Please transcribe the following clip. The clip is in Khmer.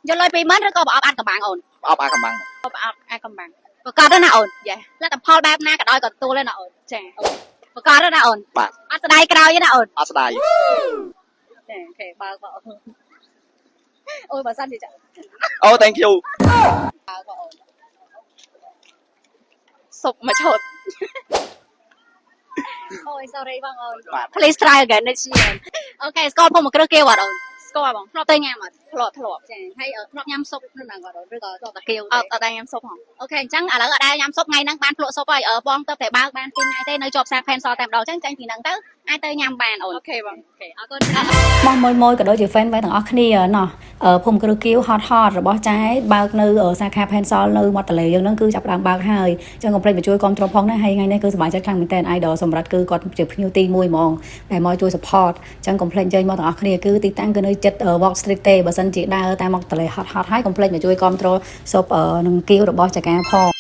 យកលុយ20000ឬក៏ប្រអប់អាត់កំបាំងអូន អបអាកំបាំង ប្រអប់អាត់កំបាំងប្រកាសទៅណាអូនចាលទ្ធផលបែបណាក៏ដោយក៏ទទួលទេណាអូនចាប្រកាសទៅណាអូនអត់ស្ដាយក្រោយទេណាអូន អត់ស្ដាយ ចាអូខេបើអូនបើសិនជាចា អូ thank you បើអូនសុកមកឈុតអូយ sorry បងអូន please try again next year អូខេស្គាល់ភូមិគ្រឹះគេអត់អូនស្គាល់បងធ្លាប់ទៅញ៉ាំអត់ធ្លាប់ចាហើយធ្លាប់ញ៉ាំស៊ុបនៅហ្នឹងអត់ឬក៏ធ្លាប់តែគេអត់ដែរញ៉ាំស៊ុបហ៎អូខេអញ្ចឹងឥឡូវអត់ដែរញ៉ាំស៊ុបថ្ងៃហ្នឹងបានភ្លក់ស៊ុបហើយបងទៅតែបើកបាន2ថ្ងៃទេនៅជាប់ផ្សារ Pencil តែម្ដងអញ្ចឹងចាញ់ពីហ្នឹងទៅអាចទៅញ៉ាំបានអូនអូខេបងអូខេអរគុណបងមួយក៏ដូចជា fan ទាំងអស់គ្នាណោះភូមិគ្រឹះគៀវ hot របស់ចែបើកនៅសាខា Pencil នៅមាត់ទន្លេយើងហ្នឹងគឺចាប់ផ្ដើមបើកហើយអញ្ចឹងកុំភ្លេចមកជួយគ្រប់គ្រងផងណាហើយថ្ងៃនេះគឺសប្បាយចិត្តខ្លាំងមែនតើ idol សម្រាប់គឺគាត់ជាភ្ញៀវទី1ហ្មងដែលមកជួយ support អញ្ចឹងកុំភ្លេចចេញមកទាំងអស់គ្នាគឺទីតាំងគឺនៅចិត្ត Walk Street ទេបើសិនជាដើរតាមមកទន្លេ hot ហើយកុំភ្លេចមកជួយគ្រប់គ្រងស៊ុបនឹងគៀវរបស់ចកាផង